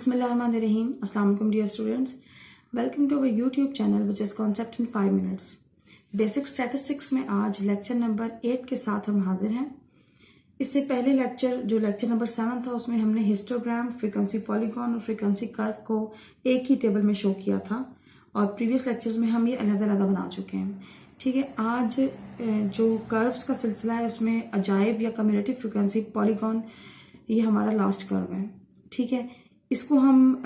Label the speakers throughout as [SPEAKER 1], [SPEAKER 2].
[SPEAKER 1] Bismillahirrahmanirrahim. Assalamu alaikum dear students. Welcome to our YouTube channel which is Concept in 5 minutes. Basic statistics में आज lecture number 8 के साथ हम हाजिर हैं। इससे पहले लेक्चर जो लेक्चर नंबर 7 था उसमें हमने हिस्टोग्राम, फ्रीक्वेंसी पॉलीगॉन और फ्रीक्वेंसी कर्व को एक ही टेबल में शो किया था और प्रीवियस लेक्चर्स में हम ये अलग-अलग बना चुके हैं। ठीक है, आज जो कर्व्स का सिलसिला है उसमें अजाइब या कम्युलेटिव फ्रीक्वेंसी पॉलीगॉन ये हमारा लास्ट कर्व है। ठीक है, इसको हम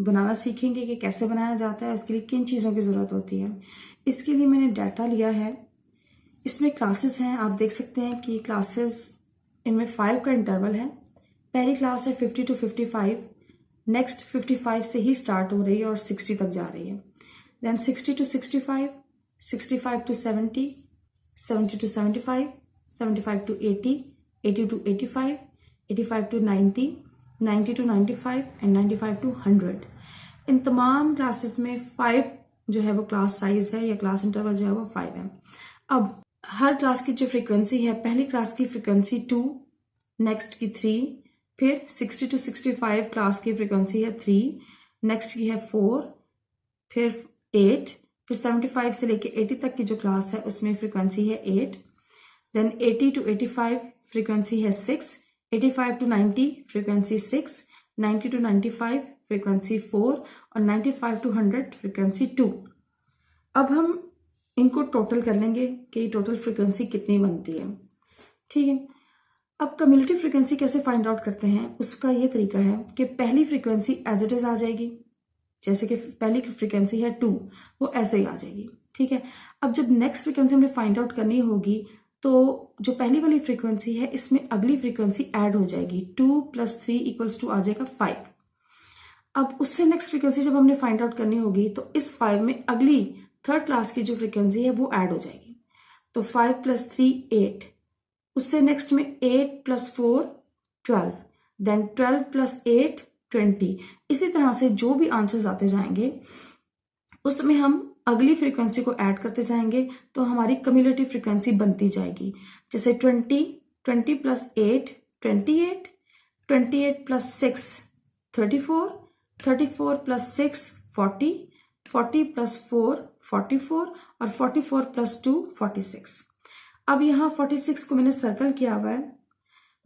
[SPEAKER 1] बनाना सीखेंगे कि कैसे बनाया जाता है, उसके लिए किन चीज़ों की ज़रूरत होती है। इसके लिए मैंने डाटा लिया है। इसमें क्लासेस हैं, आप देख सकते हैं कि क्लासेस इनमें 5 का इंटरवल है। पहली क्लास है 50 to 55, नेक्स्ट 55 से ही स्टार्ट हो रही है और 60 तक जा रही है। Then 60 to 65, 65 to 70, 70 to 75, 75 to 80, 80 to 85, 85 to 90, 90 to 95 and 95 to 100। इन तमाम क्लासेस में 5 जो है वो क्लास साइज है या क्लास इंटरवल जो है वो 5 है। अब हर क्लास की जो फ्रीक्वेंसी है, पहली क्लास की फ्रीक्वेंसी 2, नेक्स्ट की 3, फिर 60 to 65 क्लास की फ्रीक्वेंसी है 3, नेक्स्ट की है 4, फिर 8, फिर 75 से लेके 80 तक की जो क्लास है उसमें फ्रीक्वेंसी है 8, देन 80 to 85 फ्रीक्वेंसी है 6, 85 to 90 फ्रीक्वेंसी 6, 90 to 95 फ्रीक्वेंसी 4 और 95 to 100 फ्रीक्वेंसी 2। अब हम इनको टोटल कर लेंगे कि टोटल फ्रीक्वेंसी कितनी बनती है। ठीक है, अब कम्युलेटिव फ्रीक्वेंसी कैसे फाइंड आउट करते हैं, उसका ये तरीका है कि पहली फ्रीक्वेंसी एज इट इज आ जाएगी, जैसे कि पहली फ्रीक्वेंसी है 2, वो ऐसे ही आ जाएगी। ठीक है, अब जब नेक्स्ट फ्रीक्वेंसी हमें फाइंड आउट करनी होगी तो जो पहली वाली फ्रीक्वेंसी है इसमें अगली फ्रीक्वेंसी ऐड हो जाएगी, 2 + 3 = आ जाएगा 5। अब उससे नेक्स्ट फ्रीक्वेंसी जब हमने फाइंड आउट करनी होगी तो इस 5 में अगली थर्ड क्लास की जो फ्रीक्वेंसी है वो ऐड हो जाएगी। तो 5 + 3 8, उससे नेक्स्ट में 8 + 4 12, देन 12 + 8 20। इसी तरह से जो भी आंसर्स आते जाएंगे उसमें हम अगली फ्रीक्वेंसी को ऐड करते जाएंगे तो हमारी कम्युलेटिव फ्रीक्वेंसी बनती जाएगी। जैसे 20 + 8 28, 28 + 6 34, 34 + 6 40, 40 + 4 44 और 44 + 2 46। अब यहाँ 46 को मैंने सर्कल किया हुआ है।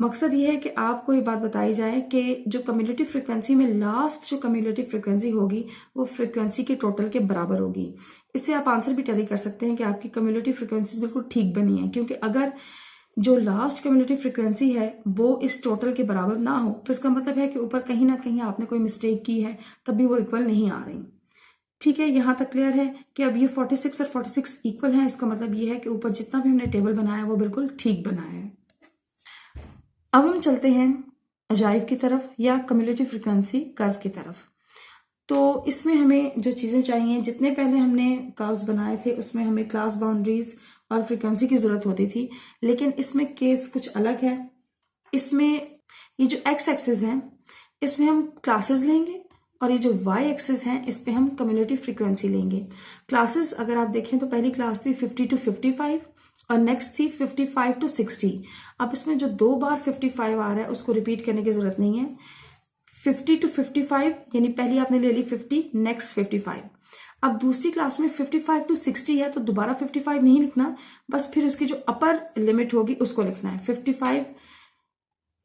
[SPEAKER 1] मकसद ये है कि आपको ये बात बताई जाए कि जो कम्युलेटिव फ्रीक्वेंसी में लास्ट जो कम्युलेटिव फ्रीक्वेंसी होगी वो फ्रीक्वेंसी के टोटल के बराबर होगी। इससे आप आंसर भी टैली कर सकते हैं कि आपकी कम्युलेटिव फ्रीक्वेंसी बिल्कुल ठीक बनी है, क्योंकि अगर जो लास्ट कम्युलेटिव फ्रीक्वेंसी है वो इस टोटल के बराबर ना हो तो इसका मतलब है कि ऊपर कहीं ना कहीं आपने कोई मिस्टेक की है, तब भी वो इक्वल नहीं आ रही। ठीक है, यहाँ तक क्लियर है कि अब ये 46 और 46 इक्वल है। इसका मतलब ये है कि ऊपर जितना भी हमने टेबल बनाया वो बिल्कुल ठीक बनाया है। अब हम चलते हैं अजाइब की तरफ या कम्युलेटिव फ्रीक्वेंसी कर्व की तरफ। तो इसमें हमें जो चीज़ें चाहिए, जितने पहले हमने कर्व्स बनाए थे उसमें हमें क्लास बाउंड्रीज और फ्रीक्वेंसी की ज़रूरत होती थी, लेकिन इसमें केस कुछ अलग है। इसमें ये जो एक्स एक्सिस हैं इसमें हम क्लासेस लेंगे और ये जो वाई एक्सिस हैं इस पे हम कम्युलेटिव फ्रीक्वेंसी लेंगे। क्लासेस अगर आप देखें तो पहली क्लास थी 50 to 55 और नेक्स्ट थी 55 to 60। अब इसमें जो 2 बार 55 आ रहा है उसको रिपीट करने की जरूरत नहीं है। 50 to 55 यानी पहली आपने ले ली 50, नेक्स्ट 55। अब दूसरी क्लास में 55 to 60 है तो दोबारा 55 नहीं लिखना, बस फिर उसकी जो अपर लिमिट होगी उसको लिखना है। 55,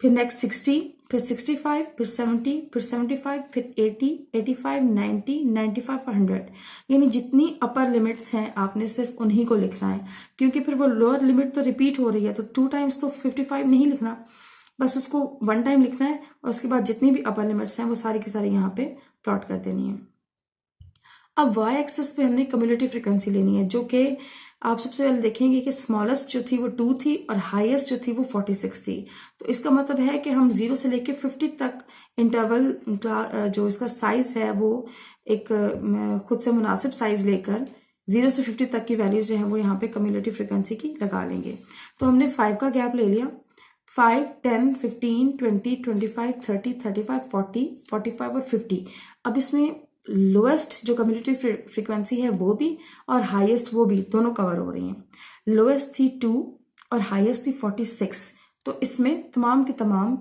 [SPEAKER 1] फिर नेक्स्ट 60, फिर 65, फिर 70, फिर 75, फिर 80, 85, 90, 95 और 100। यानी जितनी अपर लिमिट्स हैं आपने सिर्फ उन्हीं को लिखना है, क्योंकि फिर वो लोअर लिमिट तो रिपीट हो रही है तो 2 टाइम्स तो 55 नहीं लिखना, बस उसको 1 टाइम लिखना है और उसके बाद जितनी भी अपर लिमिट्स हैं वो सारी की सारी यहाँ पे प्लॉट कर देनी है। अब वाई एक्सिस पे हमने कम्युलेटिव फ्रीक्वेंसी लेनी है, जो कि आप सबसे पहले देखेंगे कि स्मॉलेस्ट जो थी वो 2 थी और हाईएस्ट जो थी वो 46 थी। तो इसका मतलब है कि हम 0 से लेके 50 तक इंटरवल जो इसका साइज है वो एक खुद से मुनासिब साइज लेकर 0 से 50 तक की वैल्यूज जो है वो यहाँ पे कम्युलेटिव फ्रीक्वेंसी की लगा लेंगे। तो हमने 5 का गैप ले लिया, 5, 10, 15, 20, 25, 30, 35, 40, 45 और 50। अब इसमें लोएस्ट जो कम्युलेटिव फ्रीक्वेंसी है वो भी और हाईएस्ट वो भी दोनों कवर हो रही हैं। लोएस्ट थी 2 और हाईएस्ट थी 46, तो इसमें तमाम की तमाम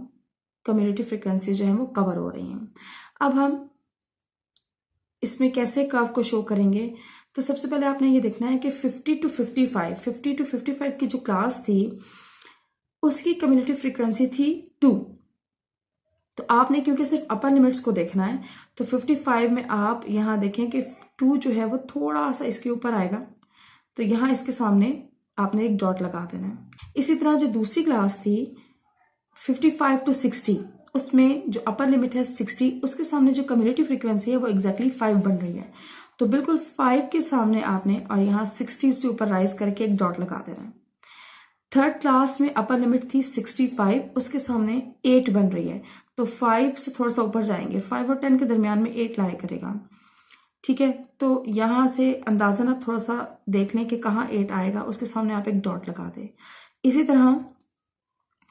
[SPEAKER 1] कम्युलेटिव फ्रीक्वेंसी जो है वो कवर हो रही हैं। अब हम इसमें कैसे कर्व को शो करेंगे, तो सबसे पहले आपने ये देखना है कि 50 to 55 की जो क्लास थी उसकी कम्युलेटिव फ्रीक्वेंसी थी 2। तो आपने क्योंकि सिर्फ अपर लिमिट्स को देखना है तो 55 में आप यहाँ देखें कि 2 जो है वो थोड़ा सा इसके ऊपर आएगा, तो यहाँ इसके सामने आपने एक डॉट लगा देना है। इसी तरह जो दूसरी क्लास थी 55 to 60, उसमें जो अपर लिमिट है 60, उसके सामने जो कम्युलेटिव फ्रीक्वेंसी है वो एग्जैक्टली 5 बन रही है। तो बिल्कुल 5 के सामने आपने और यहाँ 60 से ऊपर राइज करके एक डॉट लगा देना है। थर्ड क्लास में अपर लिमिट थी 65, उसके सामने 8 बन रही है, तो 5 से थोड़ा सा ऊपर जाएंगे, 5 और 10 के दरमियान में 8 लाया करेगा। ठीक है, तो यहां से अंदाजन आप थोड़ा सा देख लें कि कहाँ 8 आएगा, उसके सामने आप एक डॉट लगा दें। इसी तरह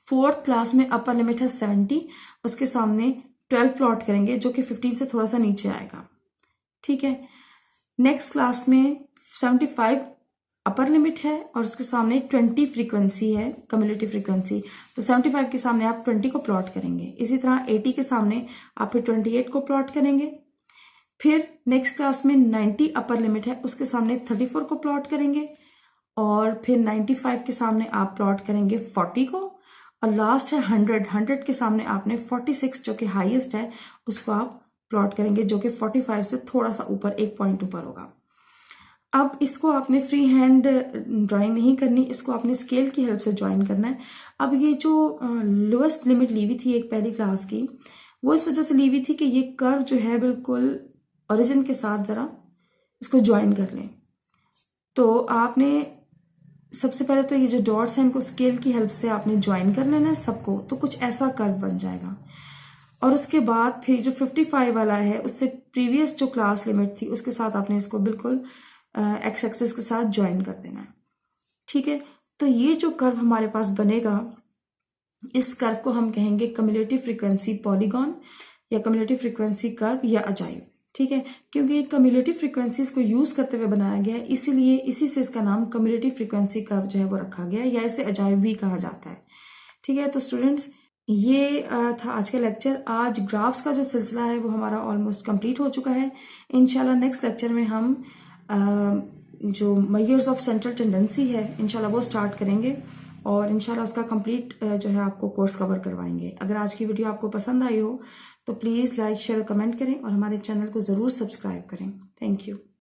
[SPEAKER 1] फोर्थ क्लास में अपर लिमिट है 70, उसके सामने 12 प्लॉट करेंगे जो कि 15 से थोड़ा सा नीचे आएगा। ठीक है, नेक्स्ट क्लास में 75 अपर लिमिट है और उसके सामने 20 फ्रीक्वेंसी है, कम्युलेटिव फ्रीक्वेंसी, तो 75 के सामने आप 20 को प्लॉट करेंगे। इसी तरह 80 के सामने आप फिर 28 को प्लॉट करेंगे। फिर नेक्स्ट क्लास में 90 अपर लिमिट है, उसके सामने 34 को प्लॉट करेंगे और फिर 95 के सामने आप प्लॉट करेंगे 40 को, और लास्ट है 100 के सामने आपने 46 जो कि हाईएस्ट है उसको आप प्लॉट करेंगे, जो कि 45 से थोड़ा सा ऊपर, एक पॉइंट ऊपर होगा। अब इसको आपने फ्री हैंड ड्राइंग नहीं करनी, इसको आपने स्केल की हेल्प से ज्वाइन करना है। अब ये जो लोएस्ट लिमिट ली हुई थी एक पहली क्लास की, वो इस वजह से ली हुई थी कि ये कर्व जो है बिल्कुल ओरिजिन के साथ जरा इसको ज्वाइन कर लें। तो आपने सबसे पहले तो ये जो डॉट्स हैं इनको स्केल की हेल्प से आपने ज्वाइन कर लेना है सबको, तो कुछ ऐसा कर्व बन जाएगा। और उसके बाद फिर जो 55 वाला है उससे प्रीवियस जो क्लास लिमिट थी उसके साथ आपने इसको बिल्कुल एक्स एक्सिस के साथ ज्वाइन कर देना है। ठीक है, तो ये जो कर्व हमारे पास बनेगा, इस कर्व को हम कहेंगे कम्युलेटिव फ्रीक्वेंसी पॉलीगॉन या कम्युलेटिव फ्रीक्वेंसी कर्व या अजाइव। ठीक है, क्योंकि कम्युलेटिव फ्रीक्वेंसीज को यूज करते हुए बनाया गया है, इसीलिए इसी से इसका नाम कम्युलेटिव फ्रीक्वेंसी कर्व जो है वो रखा गया है, या इसे अजाइव भी कहा जाता है। ठीक है, तो स्टूडेंट्स ये था आज का लेक्चर। आज ग्राफ्स का जो सिलसिला है वो हमारा ऑलमोस्ट कंप्लीट हो चुका है। इंशाल्लाह नेक्स्ट लेक्चर में हम जो मेजर्स ऑफ सेंट्रल टेंडेंसी है इंशाल्लाह वो स्टार्ट करेंगे और इंशाल्लाह उसका कंप्लीट जो है आपको कोर्स कवर करवाएंगे। अगर आज की वीडियो आपको पसंद आई हो तो प्लीज़ लाइक शेयर और कमेंट करें और हमारे चैनल को ज़रूर सब्सक्राइब करें। Thank you.